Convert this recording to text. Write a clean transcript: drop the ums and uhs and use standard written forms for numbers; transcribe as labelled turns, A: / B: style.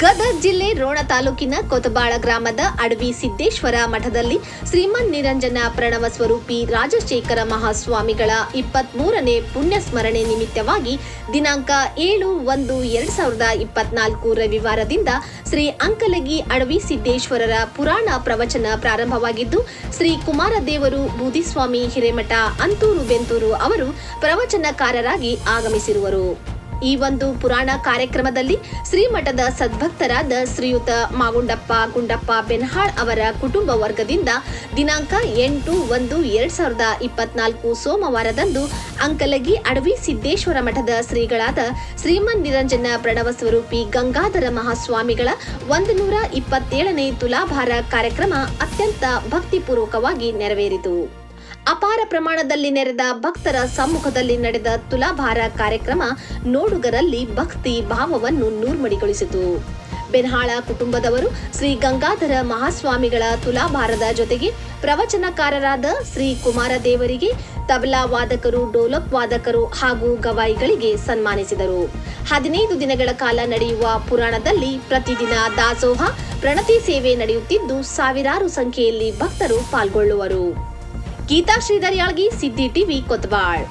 A: ಗದಗ ಜಿಲ್ಲೆ ರೋಣ ತಾಲೂಕಿನ ಕೊತಬಾಳ ಗ್ರಾಮದ ಅಡವಿ ಸಿದ್ದೇಶ್ವರ ಮಠದಲ್ಲಿ ಶ್ರೀಮನ್ ನಿರಂಜನ ಪ್ರಣವ ಸ್ವರೂಪಿ ರಾಜಶೇಖರ ಮಹಾಸ್ವಾಮಿಗಳ 23ನೇ ಪುಣ್ಯ ಸ್ಮರಣೆ ನಿಮಿತ್ತವಾಗಿ ದಿನಾಂಕ 7/1/2024 ರವಿವಾರದಿಂದ ಶ್ರೀ ಅಂಕಲಗಿ ಅಡವಿ ಸಿದ್ದೇಶ್ವರರ ಪುರಾಣ ಪ್ರವಚನ ಪ್ರಾರಂಭವಾಗಿದ್ದು, ಶ್ರೀ ಕುಮಾರದೇವರು ಬೂದಿಸ್ವಾಮಿ ಹಿರೇಮಠ ಅಂತೂರು ಬೆಂತೂರು ಅವರು ಪ್ರವಚನಕಾರರಾಗಿ ಆಗಮಿಸಿರುವರು. ಈ ಒಂದು ಪುರಾಣ ಕಾರ್ಯಕ್ರಮದಲ್ಲಿ ಶ್ರೀಮಠದ ಸದ್ಭಕ್ತರಾದ ಶ್ರೀಯುತ ಮಾಗುಂಡಪ್ಪ ಗುಂಡಪ್ಪ ಬೆನ್ಹಾಳ್ ಅವರ ಕುಟುಂಬ ವರ್ಗದಿಂದ ದಿನಾಂಕ 8/1/2024 ಸೋಮವಾರದಂದು ಅಂಕಲಗಿ ಅಡವಿ ಸಿದ್ದೇಶ್ವರ ಮಠದ ಶ್ರೀಗಳಾದ ಶ್ರೀಮನ್ ನಿರಂಜನ ಪ್ರಣವ ಸ್ವರೂಪಿ ಗಂಗಾಧರ ಮಹಾಸ್ವಾಮಿಗಳ 127ನೇ ತುಲಾಭಾರ ಕಾರ್ಯಕ್ರಮ ಅತ್ಯಂತ ಭಕ್ತಿಪೂರ್ವಕವಾಗಿ ನೆರವೇರಿತು. ಅಪಾರ ಪ್ರಮಾಣದಲ್ಲಿ ನೆರೆದ ಭಕ್ತರ ಸಮ್ಮುಖದಲ್ಲಿ ನಡೆದ ತುಲಾಭಾರ ಕಾರ್ಯಕ್ರಮ ನೋಡುಗರಲ್ಲಿ ಭಕ್ತಿ ಭಾವವನ್ನು ನೂರ್ಮಡಿಗೊಳಿಸಿತು. ಬೆನ್ಹಾಳ ಕುಟುಂಬದವರು ಶ್ರೀ ಗಂಗಾಧರ ಮಹಾಸ್ವಾಮಿಗಳ ತುಲಾಭಾರದ ಜೊತೆಗೆ ಪ್ರವಚನಕಾರರಾದ ಶ್ರೀ ಕುಮಾರದೇವರಿಗೆ ತಬಲಾ ವಾದಕರು, ಡೋಲಕ್ ವಾದಕರು ಹಾಗೂ ಗವಾಯಿಗಳಿಗೆ ಸನ್ಮಾನಿಸಿದರು. 15 ದಿನಗಳ ಕಾಲ ನಡೆಯುವ ಪುರಾಣದಲ್ಲಿ ಪ್ರತಿದಿನ ದಾಸೋಹ, ಪ್ರಣತಿ ಸೇವೆ ನಡೆಯುತ್ತಿದ್ದು ಸಾವಿರಾರು ಸಂಖ್ಯೆಯಲ್ಲಿ ಭಕ್ತರು ಪಾಲ್ಗೊಳ್ಳುವರು. ಗೀತಾ ಶ್ರೀಧರ್ ಯಾಳ್ಗಿ, ಸಿದ್ದಿ ಟಿವಿ, ಕೊತ್ವಾಳ್.